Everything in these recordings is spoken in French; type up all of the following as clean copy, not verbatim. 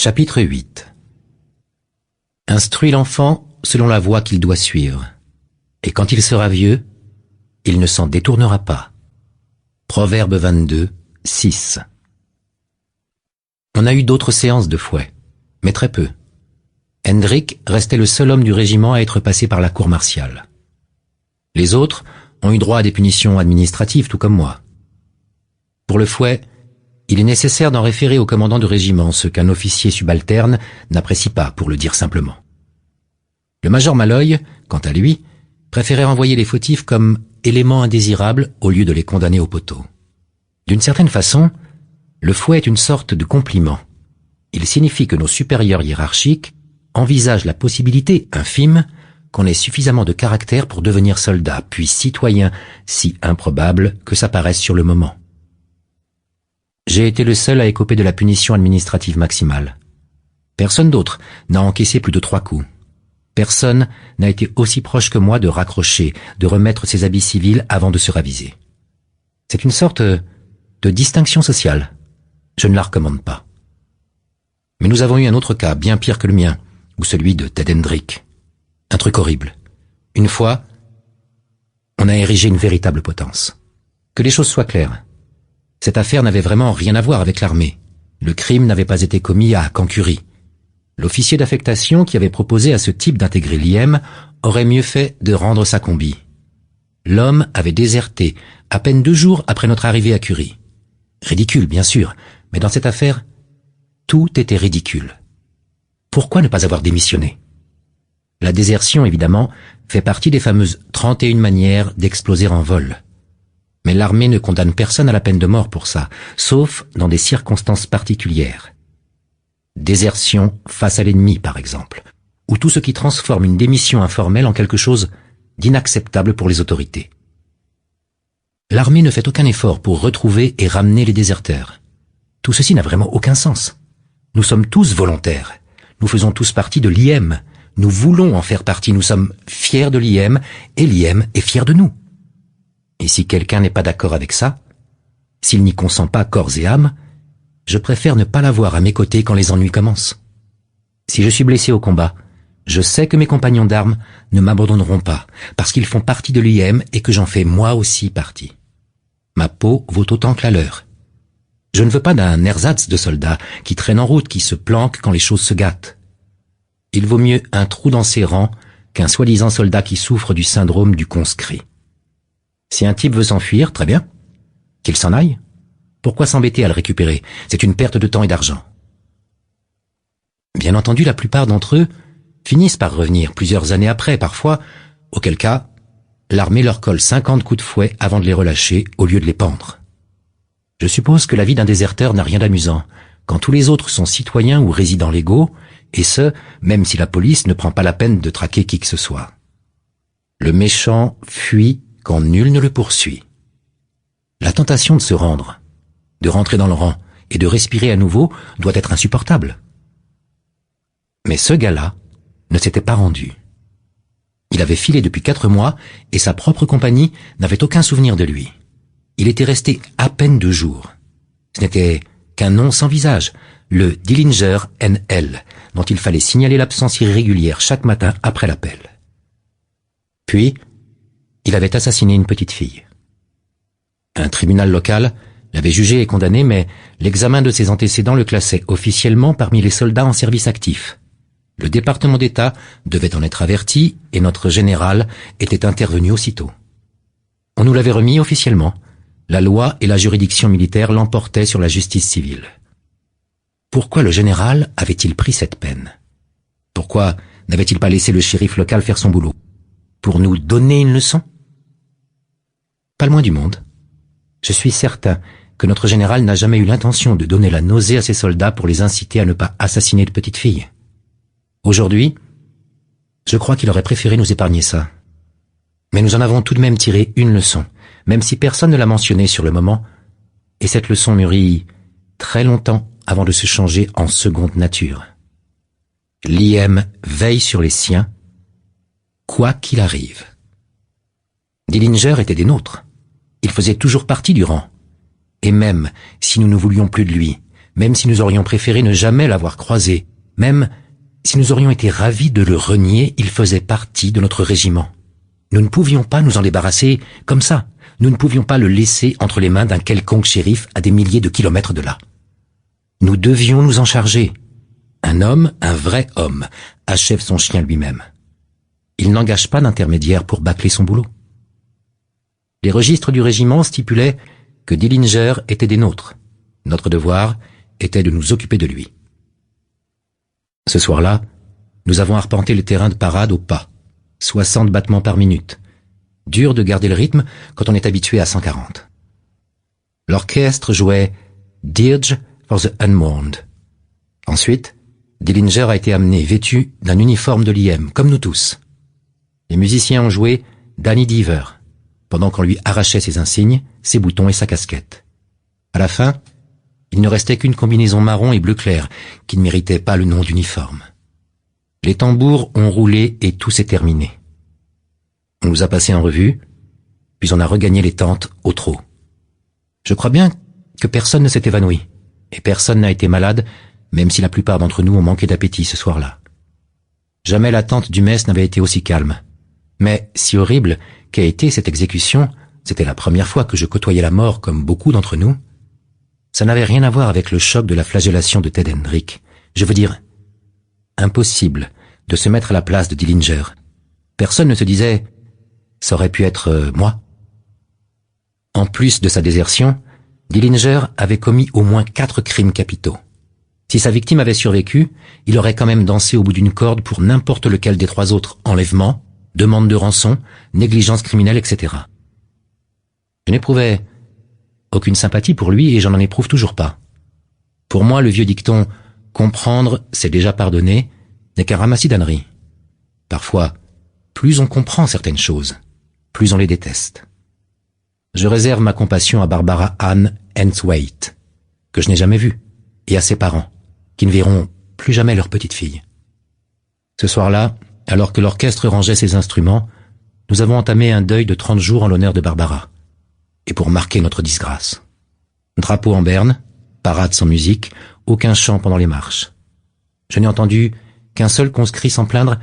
Chapitre 8. Instruis l'enfant selon la voie qu'il doit suivre, et quand il sera vieux, il ne s'en détournera pas. Proverbe 22, 6. On a eu d'autres séances de fouet, mais très peu. Hendrik restait le seul homme du régiment à être passé par la cour martiale. Les autres ont eu droit à des punitions administratives, tout comme moi. Pour le fouet, il est nécessaire d'en référer au commandant de régiment, ce qu'un officier subalterne n'apprécie pas, pour le dire simplement. Le major Malloy, quant à lui, préférait renvoyer les fautifs comme éléments indésirables au lieu de les condamner au poteau. D'une certaine façon, le fouet est une sorte de compliment. Il signifie que nos supérieurs hiérarchiques envisagent la possibilité infime qu'on ait suffisamment de caractère pour devenir soldat, puis citoyen, si improbable que ça paraisse sur le moment. J'ai été le seul à écoper de la punition administrative maximale. Personne d'autre n'a encaissé plus de 3 coups. Personne n'a été aussi proche que moi de raccrocher, de remettre ses habits civils avant de se raviser. C'est une sorte de distinction sociale. Je ne la recommande pas. Mais nous avons eu un autre cas, bien pire que le mien, ou celui de Ted Hendrik. Un truc horrible. Une fois, on a érigé une véritable potence. Que les choses soient claires. Cette affaire n'avait vraiment rien à voir avec l'armée. Le crime n'avait pas été commis à Kankuri. L'officier d'affectation qui avait proposé à ce type d'intégrer l'IM aurait mieux fait de rendre sa combi. L'homme avait déserté à peine 2 jours après notre arrivée à Curie. Ridicule, bien sûr, mais dans cette affaire, tout était ridicule. Pourquoi ne pas avoir démissionné? La désertion, évidemment, fait partie des fameuses 31 manières d'exploser en vol. Mais l'armée ne condamne personne à la peine de mort pour ça, sauf dans des circonstances particulières. Désertion face à l'ennemi, par exemple, ou tout ce qui transforme une démission informelle en quelque chose d'inacceptable pour les autorités. L'armée ne fait aucun effort pour retrouver et ramener les déserteurs. Tout ceci n'a vraiment aucun sens. Nous sommes tous volontaires. Nous faisons tous partie de l'IM. Nous voulons en faire partie. Nous sommes fiers de l'IM et l'IM est fier de nous. Et si quelqu'un n'est pas d'accord avec ça, s'il n'y consent pas corps et âme, je préfère ne pas l'avoir à mes côtés quand les ennuis commencent. Si je suis blessé au combat, je sais que mes compagnons d'armes ne m'abandonneront pas, parce qu'ils font partie de l'IM et que j'en fais moi aussi partie. Ma peau vaut autant que la leur. Je ne veux pas d'un ersatz de soldat qui traîne en route, qui se planque quand les choses se gâtent. Il vaut mieux un trou dans ses rangs qu'un soi-disant soldat qui souffre du syndrome du conscrit. Si un type veut s'enfuir, très bien. Qu'il s'en aille. Pourquoi s'embêter à le récupérer? C'est une perte de temps et d'argent. Bien entendu, la plupart d'entre eux finissent par revenir plusieurs années après, parfois, auquel cas, l'armée leur colle 50 coups de fouet avant de les relâcher au lieu de les pendre. Je suppose que la vie d'un déserteur n'a rien d'amusant, quand tous les autres sont citoyens ou résidents légaux, et ce, même si la police ne prend pas la peine de traquer qui que ce soit. Le méchant fuit quand nul ne le poursuit. La tentation de se rendre, de rentrer dans le rang et de respirer à nouveau doit être insupportable. Mais ce gars-là ne s'était pas rendu. Il avait filé depuis 4 mois et sa propre compagnie n'avait aucun souvenir de lui. Il était resté à peine 2 jours. Ce n'était qu'un nom sans visage, le Dillinger NL, dont il fallait signaler l'absence irrégulière chaque matin après l'appel. Puis, il avait assassiné une petite fille. Un tribunal local l'avait jugé et condamné, mais l'examen de ses antécédents le classait officiellement parmi les soldats en service actif. Le département d'État devait en être averti et notre général était intervenu aussitôt. On nous l'avait remis officiellement. La loi et la juridiction militaire l'emportaient sur la justice civile. Pourquoi le général avait-il pris cette peine? Pourquoi n'avait-il pas laissé le shérif local faire son boulot? Pour nous donner une leçon? Pas le moins du monde. Je suis certain que notre général n'a jamais eu l'intention de donner la nausée à ses soldats pour les inciter à ne pas assassiner de petites filles. Aujourd'hui, je crois qu'il aurait préféré nous épargner ça. Mais nous en avons tout de même tiré une leçon, même si personne ne l'a mentionné sur le moment, et cette leçon mûrit très longtemps avant de se changer en seconde nature. L'IM veille sur les siens, quoi qu'il arrive. Dillinger était des nôtres. Il faisait toujours partie du rang. Et même si nous ne voulions plus de lui, même si nous aurions préféré ne jamais l'avoir croisé, même si nous aurions été ravis de le renier, il faisait partie de notre régiment. Nous ne pouvions pas nous en débarrasser comme ça. Nous ne pouvions pas le laisser entre les mains d'un quelconque shérif à des milliers de kilomètres de là. Nous devions nous en charger. Un homme, un vrai homme, achève son chien lui-même. Il n'engage pas d'intermédiaire pour bâcler son boulot. Les registres du régiment stipulaient que Dillinger était des nôtres. Notre devoir était de nous occuper de lui. Ce soir-là, nous avons arpenté le terrain de parade au pas, 60 battements par minute. Dur de garder le rythme quand on est habitué à 140. L'orchestre jouait Dirge for the Unmourned. Ensuite, Dillinger a été amené vêtu d'un uniforme de l'IM, comme nous tous. Les musiciens ont joué Danny Deever, pendant qu'on lui arrachait ses insignes, ses boutons et sa casquette. À la fin, il ne restait qu'une combinaison marron et bleu clair, qui ne méritait pas le nom d'uniforme. Les tambours ont roulé et tout s'est terminé. On nous a passé en revue, puis on a regagné les tentes au trot. Je crois bien que personne ne s'est évanoui, et personne n'a été malade, même si la plupart d'entre nous ont manqué d'appétit ce soir-là. Jamais la tente du mess n'avait été aussi calme. Mais si horrible qu'a été cette exécution, c'était la première fois que je côtoyais la mort comme beaucoup d'entre nous. Ça n'avait rien à voir avec le choc de la flagellation de Ted Hendrick. Je veux dire, impossible de se mettre à la place de Dillinger. Personne ne se disait « ça aurait pu être moi ». En plus de sa désertion, Dillinger avait commis au moins 4 crimes capitaux. Si sa victime avait survécu, il aurait quand même dansé au bout d'une corde pour n'importe lequel des 3 autres enlèvements, demande de rançon, négligence criminelle, etc. Je n'éprouvais aucune sympathie pour lui et j'en éprouve toujours pas. Pour moi, le vieux dicton « comprendre, c'est déjà pardonner » n'est qu'un ramassis d'âneries. Parfois, plus on comprend certaines choses, plus on les déteste. Je réserve ma compassion à Barbara Ann Henswaite, que je n'ai jamais vue, et à ses parents, qui ne verront plus jamais leur petite fille. Ce soir-là, alors que l'orchestre rangeait ses instruments, nous avons entamé un deuil de 30 jours en l'honneur de Barbara, et pour marquer notre disgrâce. Drapeau en berne, parade sans musique, aucun chant pendant les marches. Je n'ai entendu qu'un seul conscrit s'en plaindre,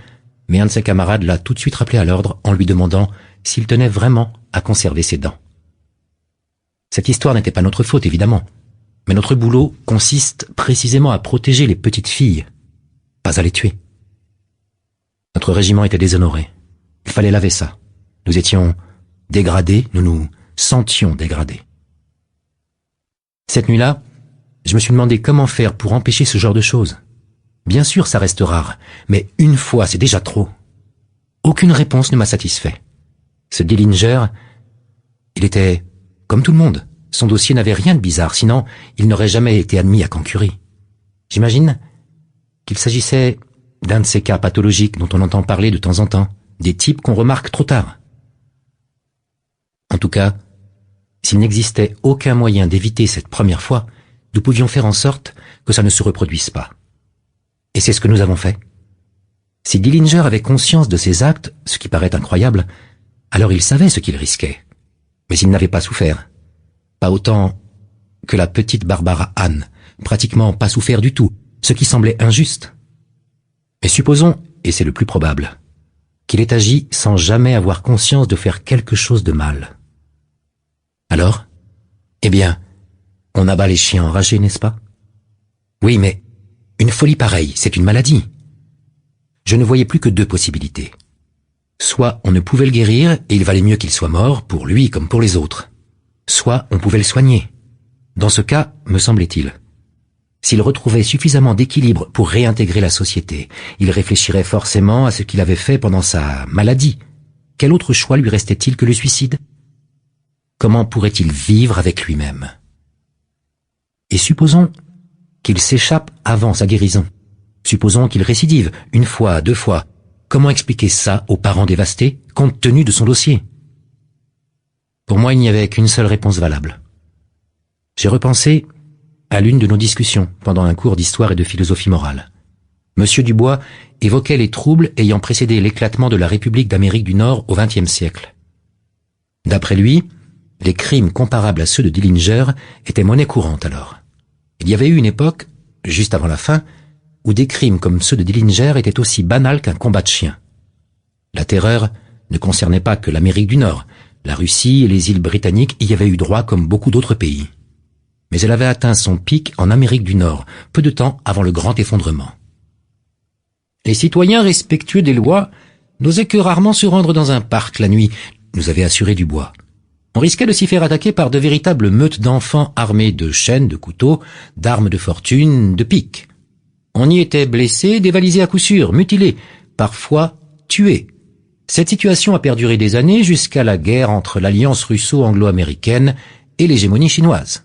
mais un de ses camarades l'a tout de suite rappelé à l'ordre en lui demandant s'il tenait vraiment à conserver ses dents. Cette histoire n'était pas notre faute, évidemment, mais notre boulot consiste précisément à protéger les petites filles, pas à les tuer. Notre régiment était déshonoré. Il fallait laver ça. Nous étions dégradés, nous nous sentions dégradés. Cette nuit-là, je me suis demandé comment faire pour empêcher ce genre de choses. Bien sûr, ça reste rare, mais une fois, c'est déjà trop. Aucune réponse ne m'a satisfait. Ce Dillinger, il était comme tout le monde. Son dossier n'avait rien de bizarre, sinon il n'aurait jamais été admis à Cancuri. J'imagine qu'il s'agissait d'un de ces cas pathologiques dont on entend parler de temps en temps, des types qu'on remarque trop tard. En tout cas, s'il n'existait aucun moyen d'éviter cette première fois, nous pouvions faire en sorte que ça ne se reproduise pas. Et c'est ce que nous avons fait. Si Dillinger avait conscience de ses actes, ce qui paraît incroyable, alors il savait ce qu'il risquait. Mais il n'avait pas souffert. Pas autant que la petite Barbara Ann, pratiquement pas souffert du tout, ce qui semblait injuste. Mais supposons, et c'est le plus probable, qu'il ait agi sans jamais avoir conscience de faire quelque chose de mal. Alors, eh bien, on abat les chiens enragés, n'est-ce pas? Oui, mais une folie pareille, c'est une maladie. Je ne voyais plus que 2 possibilités. Soit on ne pouvait le guérir et il valait mieux qu'il soit mort, pour lui comme pour les autres. Soit on pouvait le soigner. Dans ce cas, me semblait-il, s'il retrouvait suffisamment d'équilibre pour réintégrer la société, il réfléchirait forcément à ce qu'il avait fait pendant sa maladie. Quel autre choix lui restait-il que le suicide? Comment pourrait-il vivre avec lui-même? Et supposons qu'il s'échappe avant sa guérison. Supposons qu'il récidive 1 fois, 2 fois. Comment expliquer ça aux parents dévastés, compte tenu de son dossier? Pour moi, il n'y avait qu'une seule réponse valable. J'ai repensé à l'une de nos discussions pendant un cours d'histoire et de philosophie morale. Monsieur Dubois évoquait les troubles ayant précédé l'éclatement de la République d'Amérique du Nord au XXe siècle. D'après lui, les crimes comparables à ceux de Dillinger étaient monnaie courante alors. Il y avait eu une époque, juste avant la fin, où des crimes comme ceux de Dillinger étaient aussi banals qu'un combat de chiens. La terreur ne concernait pas que l'Amérique du Nord. La Russie et les îles britanniques y avaient eu droit comme beaucoup d'autres pays. Mais elle avait atteint son pic en Amérique du Nord, peu de temps avant le grand effondrement. Les citoyens respectueux des lois n'osaient que rarement se rendre dans un parc la nuit, nous avait assuré Dubois. On risquait de s'y faire attaquer par de véritables meutes d'enfants armés de chaînes, de couteaux, d'armes de fortune, de piques. On y était blessé, dévalisé à coup sûr, mutilé, parfois tué. Cette situation a perduré des années jusqu'à la guerre entre l'alliance russo-anglo-américaine et l'hégémonie chinoise.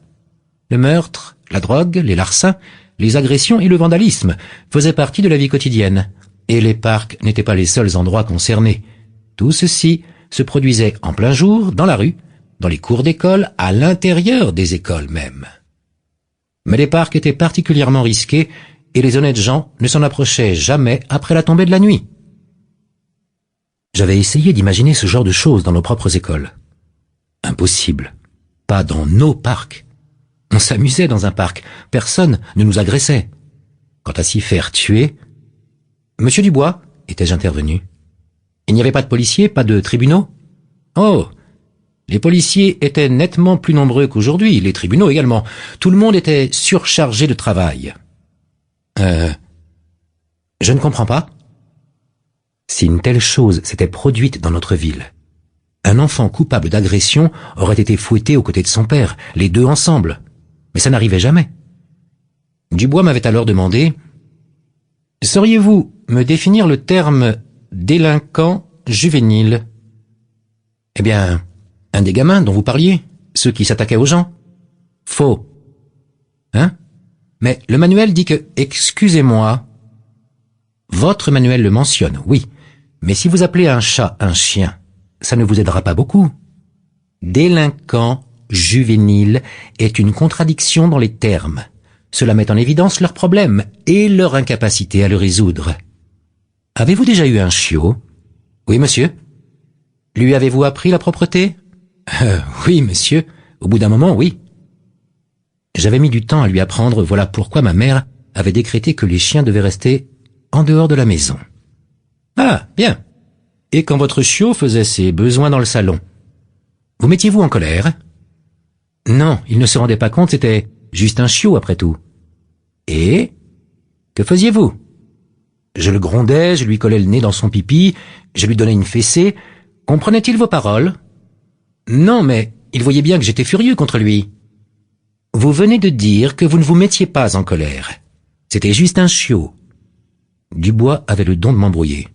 Le meurtre, la drogue, les larcins, les agressions et le vandalisme faisaient partie de la vie quotidienne, et les parcs n'étaient pas les seuls endroits concernés. Tout ceci se produisait en plein jour, dans la rue, dans les cours d'école, à l'intérieur des écoles même. Mais les parcs étaient particulièrement risqués, et les honnêtes gens ne s'en approchaient jamais après la tombée de la nuit. J'avais essayé d'imaginer ce genre de choses dans nos propres écoles. Impossible. Pas dans nos parcs. On s'amusait dans un parc. Personne ne nous agressait. Quant à s'y faire tuer... Monsieur Dubois, étais-je intervenu. Il n'y avait pas de policiers, pas de tribunaux? Oh! Les policiers étaient nettement plus nombreux qu'aujourd'hui, les tribunaux également. Tout le monde était surchargé de travail. Je ne comprends pas. Si une telle chose s'était produite dans notre ville, un enfant coupable d'agression aurait été fouetté aux côtés de son père, les deux ensemble. Mais ça n'arrivait jamais. Dubois m'avait alors demandé « Sauriez-vous me définir le terme délinquant juvénile ?» Eh bien, un des gamins dont vous parliez, ceux qui s'attaquaient aux gens. Faux. Hein? Mais le manuel dit que « Excusez-moi ». Votre manuel le mentionne, oui. Mais si vous appelez un chat un chien, ça ne vous aidera pas beaucoup. Délinquant juvénile est une contradiction dans les termes. Cela met en évidence leurs problèmes et leur incapacité à le résoudre. Avez-vous déjà eu un chiot? Oui, monsieur. Lui avez-vous appris la propreté? Oui, monsieur. Au bout d'un moment, oui. J'avais mis du temps à lui apprendre, voilà pourquoi ma mère avait décrété que les chiens devaient rester en dehors de la maison. Ah, bien. Et quand votre chiot faisait ses besoins dans le salon, vous mettiez-vous en colère? Non, il ne se rendait pas compte, c'était juste un chiot après tout. Et que faisiez-vous? Je le grondais, je lui collais le nez dans son pipi, je lui donnais une fessée. Comprenait-il vos paroles? Non, mais il voyait bien que j'étais furieux contre lui. Vous venez de dire que vous ne vous mettiez pas en colère. C'était juste un chiot. Dubois avait le don de m'embrouiller.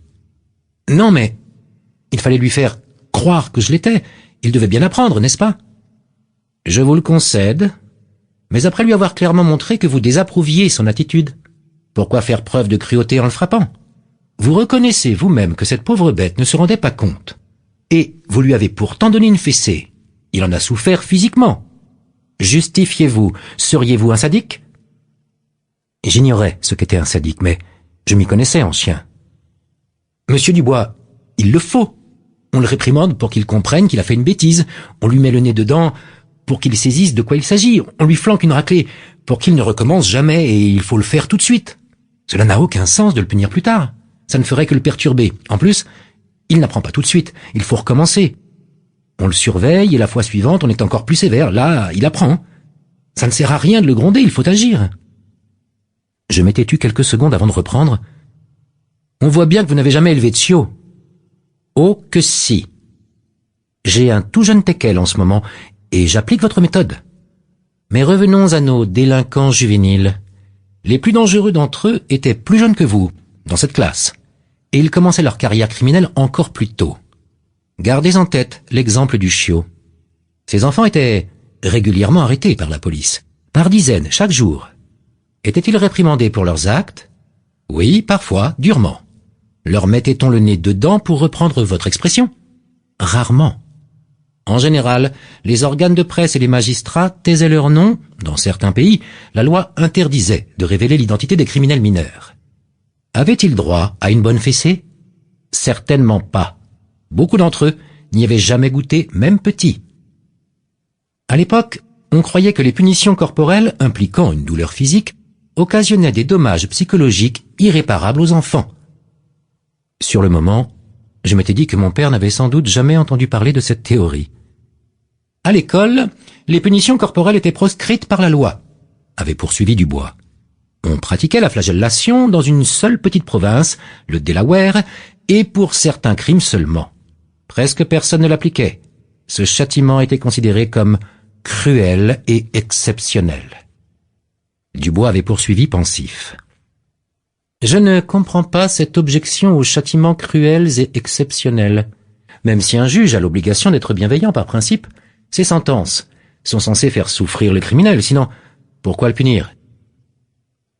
Non, mais il fallait lui faire croire que je l'étais. Il devait bien apprendre, n'est-ce pas? Je vous le concède, mais après lui avoir clairement montré que vous désapprouviez son attitude. Pourquoi faire preuve de cruauté en le frappant? Vous reconnaissez vous-même que cette pauvre bête ne se rendait pas compte. Et vous lui avez pourtant donné une fessée. Il en a souffert physiquement. Justifiez-vous, seriez-vous un sadique? J'ignorais ce qu'était un sadique, mais je m'y connaissais en chien. Monsieur Dubois, il le faut. On le réprimande pour qu'il comprenne qu'il a fait une bêtise. On lui met le nez dedans pour qu'il saisisse de quoi il s'agit. On lui flanque une raclée pour qu'il ne recommence jamais et il faut le faire tout de suite. Cela n'a aucun sens de le punir plus tard. Ça ne ferait que le perturber. En plus, il n'apprend pas tout de suite. Il faut recommencer. On le surveille et la fois suivante, on est encore plus sévère. Là, il apprend. Ça ne sert à rien de le gronder, il faut agir. Je m'étais tu quelques secondes avant de reprendre. On voit bien que vous n'avez jamais élevé de chiot. Oh que si. J'ai un tout jeune teckel en ce moment et j'applique votre méthode. Mais revenons à nos délinquants juvéniles. Les plus dangereux d'entre eux étaient plus jeunes que vous, dans cette classe, et ils commençaient leur carrière criminelle encore plus tôt. Gardez en tête l'exemple du chiot. Ces enfants étaient régulièrement arrêtés par la police, par dizaines, chaque jour. Étaient-ils réprimandés pour leurs actes? Oui, parfois, durement. Leur mettait-on le nez dedans pour reprendre votre expression? Rarement. En général, les organes de presse et les magistrats taisaient leur nom. Dans certains pays, la loi interdisait de révéler l'identité des criminels mineurs. Avaient-ils droit à une bonne fessée? Certainement pas. Beaucoup d'entre eux n'y avaient jamais goûté, même petits. À l'époque, On croyait que les punitions corporelles impliquant une douleur physique occasionnaient des dommages psychologiques irréparables aux enfants. Sur le moment, je m'étais dit que mon père n'avait sans doute jamais entendu parler de cette théorie. À l'école, les punitions corporelles étaient proscrites par la loi, avait poursuivi Dubois. On pratiquait la flagellation dans une seule petite province, le Delaware, et pour certains crimes seulement. Presque personne ne l'appliquait. Ce châtiment était considéré comme cruel et exceptionnel. Dubois avait poursuivi pensif. Je ne comprends pas cette objection aux châtiments cruels et exceptionnels. Même si un juge a l'obligation d'être bienveillant par principe, ses sentences sont censées faire souffrir le criminel, sinon, pourquoi le punir?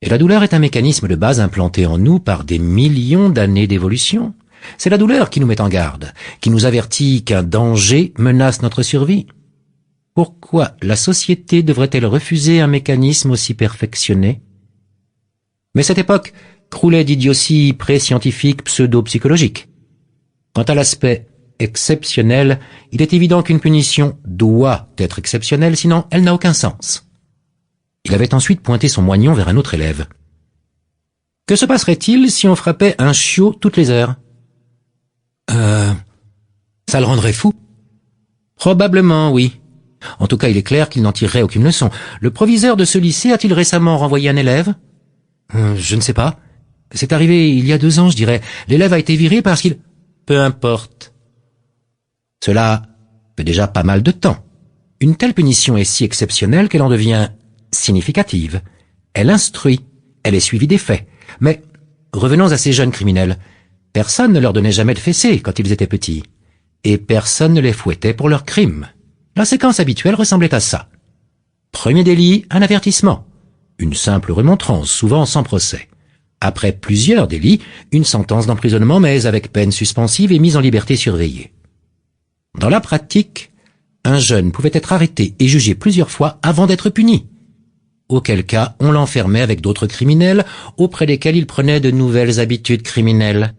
Et la douleur est un mécanisme de base implanté en nous par des millions d'années d'évolution. C'est la douleur qui nous met en garde, qui nous avertit qu'un danger menace notre survie. Pourquoi la société devrait-elle refuser un mécanisme aussi perfectionné? Mais cette époque croulait d'idioties pré-scientifiques pseudo-psychologiques. Quant à l'aspect exceptionnel, il est évident qu'une punition doit être exceptionnelle, sinon elle n'a aucun sens. Il avait ensuite pointé son moignon vers un autre élève. Que se passerait-il si on frappait un chiot toutes les heures? Ça le rendrait fou. Probablement, oui. En tout cas, il est clair qu'il n'en tirerait aucune leçon. Le proviseur de ce lycée a-t-il récemment renvoyé un élève? Je ne sais pas. C'est arrivé il y a 2 ans, je dirais. L'élève a été viré parce qu'il... Peu importe. Cela fait déjà pas mal de temps. Une telle punition est si exceptionnelle qu'elle en devient significative. Elle instruit, elle est suivie des faits. Mais revenons à ces jeunes criminels. Personne ne leur donnait jamais de fessée quand ils étaient petits. Et personne ne les fouettait pour leurs crimes. La séquence habituelle ressemblait à ça. Premier délit, un avertissement. Une simple remontrance, souvent sans procès. Après plusieurs délits, une sentence d'emprisonnement mais avec peine suspensive et mise en liberté surveillée. Dans la pratique, un jeune pouvait être arrêté et jugé plusieurs fois avant d'être puni. Auquel cas, on l'enfermait avec d'autres criminels auprès desquels il prenait de nouvelles habitudes criminelles.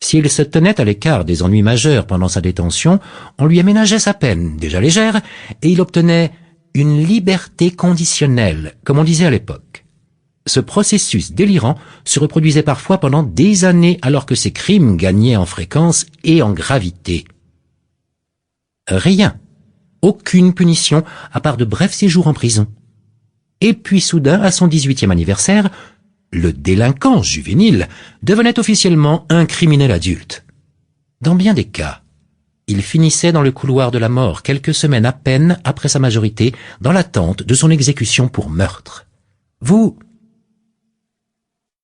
S'il se tenait à l'écart des ennuis majeurs pendant sa détention, on lui aménageait sa peine, déjà légère, et il obtenait une liberté conditionnelle, comme on disait à l'époque. Ce processus délirant se reproduisait parfois pendant des années alors que ses crimes gagnaient en fréquence et en gravité. Rien, aucune punition, à part de brefs séjours en prison. Et puis soudain, à son 18e anniversaire, le délinquant juvénile devenait officiellement un criminel adulte. Dans bien des cas, il finissait dans le couloir de la mort quelques semaines à peine après sa majorité, dans l'attente de son exécution pour meurtre. Vous...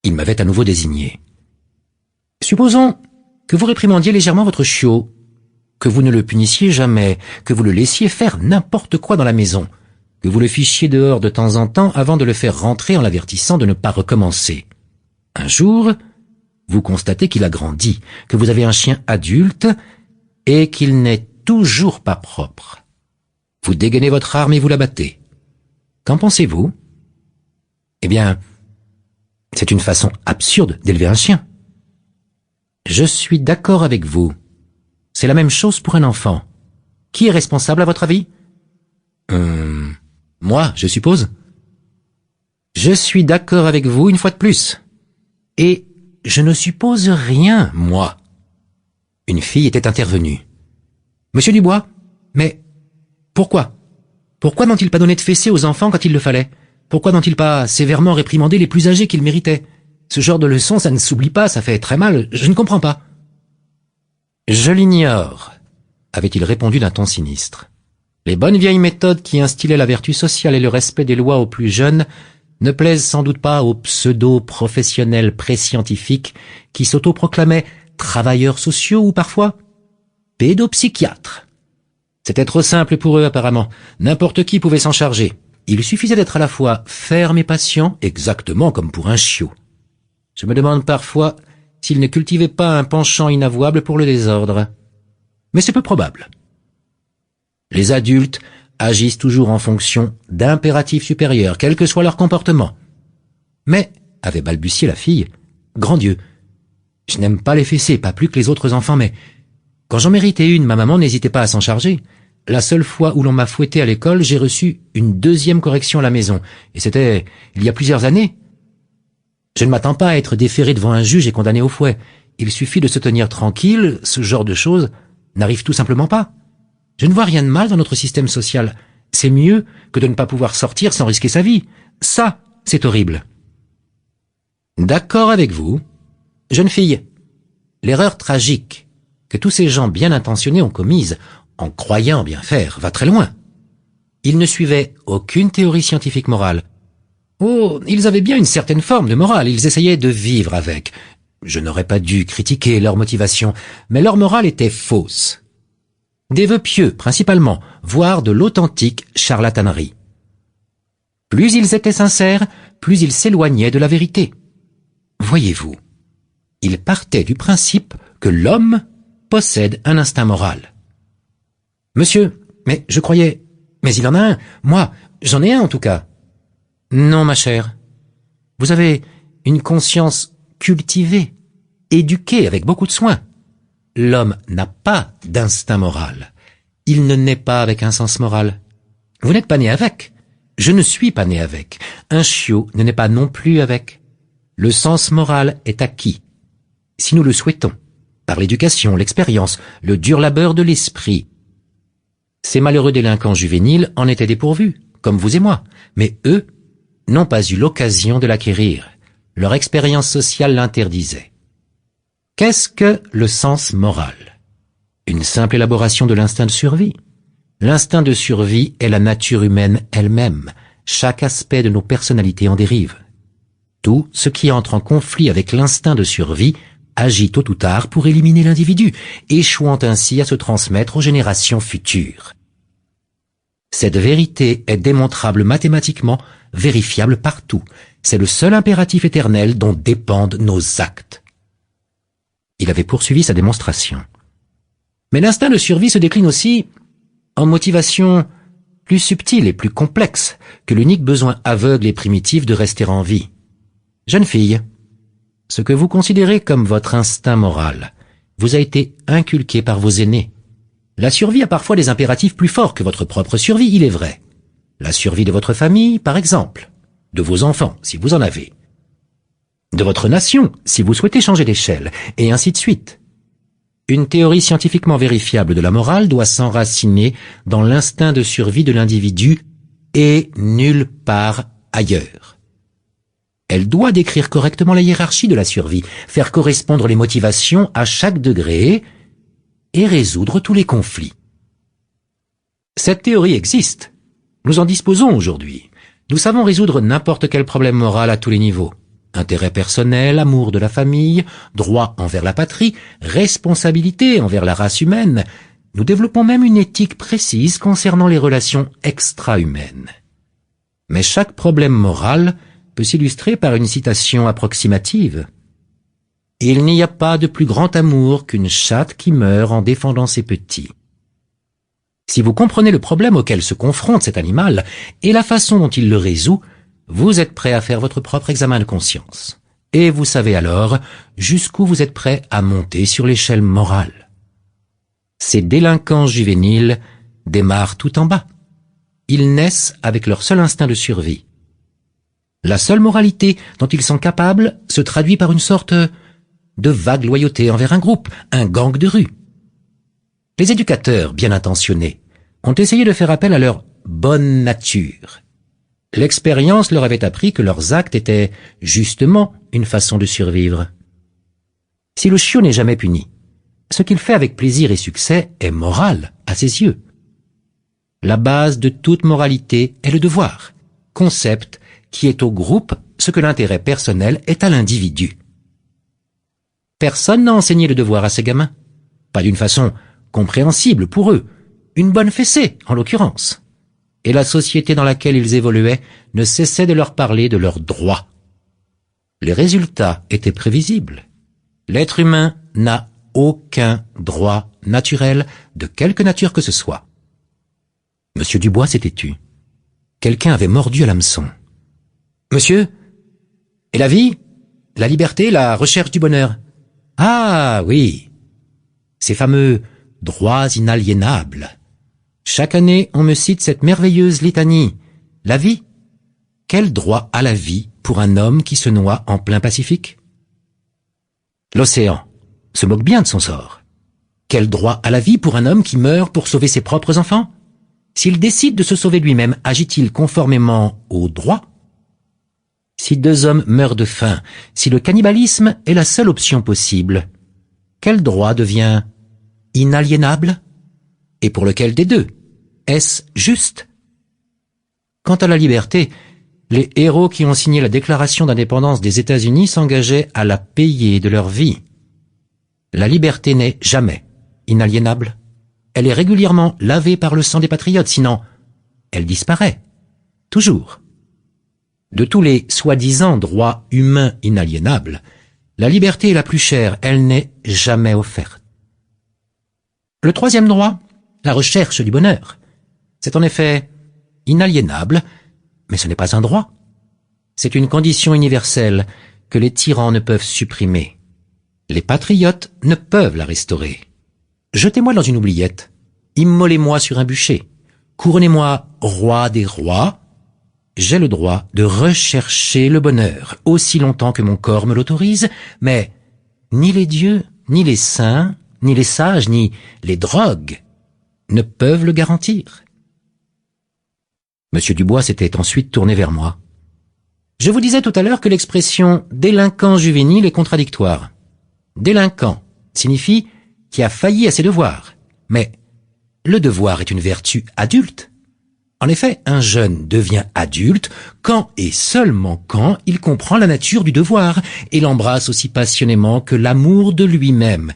Il m'avait à nouveau désigné. Supposons que vous réprimandiez légèrement votre chiot, que vous ne le punissiez jamais, que vous le laissiez faire n'importe quoi dans la maison, que vous le fichiez dehors de temps en temps avant de le faire rentrer en l'avertissant de ne pas recommencer. Un jour, vous constatez qu'il a grandi, que vous avez un chien adulte et qu'il n'est toujours pas propre. Vous dégainez votre arme et vous l'abattez. Qu'en pensez-vous? Eh bien, c'est une façon absurde d'élever un chien. Je suis d'accord avec vous. C'est la même chose pour un enfant. Qui est responsable à votre avis? Moi, je suppose. Je suis d'accord avec vous une fois de plus. Et je ne suppose rien, moi. Une fille était intervenue. Monsieur Dubois, mais pourquoi? Pourquoi n'ont-ils pas donné de fessée aux enfants quand il le fallait? Pourquoi n'ont-ils pas sévèrement réprimandé les plus âgés qu'ils méritaient? Ce genre de leçon, ça ne s'oublie pas, ça fait très mal, je ne comprends pas. Je l'ignore, avait-il répondu d'un ton sinistre. Les bonnes vieilles méthodes qui instillaient la vertu sociale et le respect des lois aux plus jeunes ne plaisent sans doute pas aux pseudo-professionnels pré-scientifiques qui s'autoproclamaient travailleurs sociaux ou parfois pédopsychiatres. C'était trop simple pour eux apparemment, n'importe qui pouvait s'en charger. Il suffisait d'être à la fois ferme et patient, exactement comme pour un chiot. Je me demande parfois s'ils ne cultivaient pas un penchant inavouable pour le désordre. Mais c'est peu probable. Les adultes agissent toujours en fonction d'impératifs supérieurs, quel que soit leur comportement. Mais, avait balbutié la fille, grand Dieu, je n'aime pas les fessées, pas plus que les autres enfants, mais quand j'en méritais une, ma maman n'hésitait pas à s'en charger. La seule fois où l'on m'a fouetté à l'école, j'ai reçu une deuxième correction à la maison. Et c'était il y a plusieurs années. Je ne m'attends pas à être déféré devant un juge et condamné au fouet. Il suffit de se tenir tranquille, ce genre de choses n'arrive tout simplement pas. Je ne vois rien de mal dans notre système social. C'est mieux que de ne pas pouvoir sortir sans risquer sa vie. Ça, c'est horrible. D'accord avec vous. Jeune fille, l'erreur tragique que tous ces gens bien intentionnés ont commise en croyant bien faire va très loin. Ils ne suivaient aucune théorie scientifique morale. Oh, ils avaient bien une certaine forme de morale, ils essayaient de vivre avec. Je n'aurais pas dû critiquer leur motivation, mais leur morale était fausse. Des vœux pieux, principalement, voire de l'authentique charlatanerie. Plus ils étaient sincères, plus ils s'éloignaient de la vérité. Voyez-vous, ils partaient du principe que l'homme possède un instinct moral. Monsieur, mais je croyais... Mais il en a un. Moi, j'en ai un en tout cas. Non, ma chère. Vous avez une conscience cultivée, éduquée avec beaucoup de soin. L'homme n'a pas d'instinct moral. Il ne naît pas avec un sens moral. Vous n'êtes pas né avec. Je ne suis pas né avec. Un chiot ne naît pas non plus avec. Le sens moral est acquis. Si nous le souhaitons, par l'éducation, l'expérience, le dur labeur de l'esprit. Ces malheureux délinquants juvéniles en étaient dépourvus, comme vous et moi, mais eux n'ont pas eu l'occasion de l'acquérir. Leur expérience sociale l'interdisait. Qu'est-ce que le sens moral? Une simple élaboration de l'instinct de survie. L'instinct de survie est la nature humaine elle-même. Chaque aspect de nos personnalités en dérive. Tout ce qui entre en conflit avec l'instinct de survie agit tôt ou tard pour éliminer l'individu, échouant ainsi à se transmettre aux générations futures. Cette vérité est démontrable mathématiquement, vérifiable partout. C'est le seul impératif éternel dont dépendent nos actes. Il avait poursuivi sa démonstration. Mais l'instinct de survie se décline aussi en motivation plus subtile et plus complexe que l'unique besoin aveugle et primitif de rester en vie. Jeune fille, ce que vous considérez comme votre instinct moral vous a été inculqué par vos aînés. La survie a parfois des impératifs plus forts que votre propre survie, il est vrai. La survie de votre famille, par exemple, de vos enfants, si vous en avez, de votre nation, si vous souhaitez changer d'échelle, et ainsi de suite. Une théorie scientifiquement vérifiable de la morale doit s'enraciner dans l'instinct de survie de l'individu et nulle part ailleurs. Elle doit décrire correctement la hiérarchie de la survie, faire correspondre les motivations à chaque degré et résoudre tous les conflits. Cette théorie existe. Nous en disposons aujourd'hui. Nous savons résoudre n'importe quel problème moral à tous les niveaux. Intérêt personnel, amour de la famille, droit envers la patrie, responsabilité envers la race humaine. Nous développons même une éthique précise concernant les relations extra-humaines. Mais chaque problème moral peut s'illustrer par une citation approximative. Il n'y a pas de plus grand amour qu'une chatte qui meurt en défendant ses petits. Si vous comprenez le problème auquel se confronte cet animal et la façon dont il le résout, vous êtes prêt à faire votre propre examen de conscience. Et vous savez alors jusqu'où vous êtes prêt à monter sur l'échelle morale. Ces délinquants juvéniles démarrent tout en bas. Ils naissent avec leur seul instinct de survie. La seule moralité dont ils sont capables se traduit par une sorte de vague loyauté envers un groupe, un gang de rue. Les éducateurs bien intentionnés ont essayé de faire appel à leur bonne nature. L'expérience leur avait appris que leurs actes étaient justement une façon de survivre. Si le chiot n'est jamais puni, ce qu'il fait avec plaisir et succès est moral à ses yeux. La base de toute moralité est le devoir, concept qui est au groupe ce que l'intérêt personnel est à l'individu. Personne n'a enseigné le devoir à ses gamins, pas d'une façon compréhensible pour eux, une bonne fessée en l'occurrence. Et la société dans laquelle ils évoluaient ne cessait de leur parler de leurs droits. Les résultats étaient prévisibles. L'être humain n'a aucun droit naturel de quelque nature que ce soit. Monsieur Dubois s'était tu. Quelqu'un avait mordu à l'hameçon. Monsieur, et la vie, la liberté, la recherche du bonheur? Ah oui, ces fameux droits inaliénables. Chaque année, on me cite cette merveilleuse litanie. La vie? Quel droit a la vie pour un homme qui se noie en plein Pacifique? L'océan se moque bien de son sort. Quel droit a la vie pour un homme qui meurt pour sauver ses propres enfants? S'il décide de se sauver lui-même, agit-il conformément au droit? Si deux hommes meurent de faim, si le cannibalisme est la seule option possible, quel droit devient inaliénable? Et pour lequel des deux? Est-ce juste? Quant à la liberté, les héros qui ont signé la Déclaration d'indépendance des États-Unis s'engageaient à la payer de leur vie. La liberté n'est jamais inaliénable. Elle est régulièrement lavée par le sang des patriotes, sinon elle disparaît. Toujours. De tous les soi-disant droits humains inaliénables, la liberté est la plus chère, elle n'est jamais offerte. Le troisième droit, la recherche du bonheur, c'est en effet inaliénable, mais ce n'est pas un droit. C'est une condition universelle que les tyrans ne peuvent supprimer. Les patriotes ne peuvent la restaurer. Jetez-moi dans une oubliette, immolez-moi sur un bûcher, couronnez-moi roi des rois, j'ai le droit de rechercher le bonheur aussi longtemps que mon corps me l'autorise, mais ni les dieux, ni les saints, ni les sages, ni les drogues ne peuvent le garantir. Monsieur Dubois s'était ensuite tourné vers moi. Je vous disais tout à l'heure que l'expression « délinquant juvénile » est contradictoire. Délinquant signifie qui a failli à ses devoirs, mais le devoir est une vertu adulte. En effet, un jeune devient adulte quand et seulement quand il comprend la nature du devoir et l'embrasse aussi passionnément que l'amour de lui-même.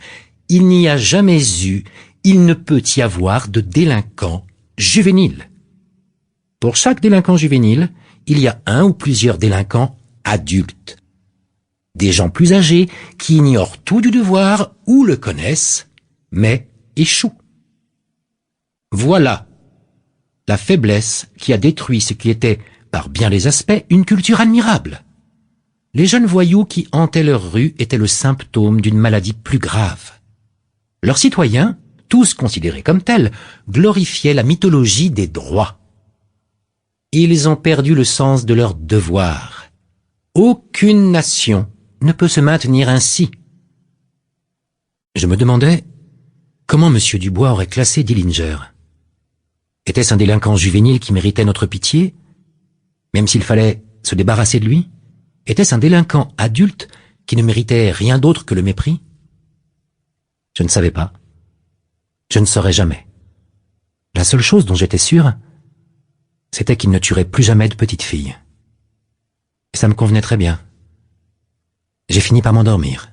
Il n'y a jamais eu, il ne peut y avoir de délinquant juvénile. Pour chaque délinquant juvénile, il y a un ou plusieurs délinquants adultes. Des gens plus âgés qui ignorent tout du devoir ou le connaissent, mais échouent. Voilà la faiblesse qui a détruit ce qui était, par bien des aspects, une culture admirable. Les jeunes voyous qui hantaient leurs rues étaient le symptôme d'une maladie plus grave. Leurs citoyens, tous considérés comme tels, glorifiaient la mythologie des droits. Ils ont perdu le sens de leurs devoirs. Aucune nation ne peut se maintenir ainsi. Je me demandais comment M. Dubois aurait classé Dillinger. Était-ce un délinquant juvénile qui méritait notre pitié, même s'il fallait se débarrasser de lui? Était-ce un délinquant adulte qui ne méritait rien d'autre que le mépris? Je ne savais pas. Je ne saurais jamais. La seule chose dont j'étais sûr, c'était qu'il ne tuerait plus jamais de petites filles. Et ça me convenait très bien. J'ai fini par m'endormir.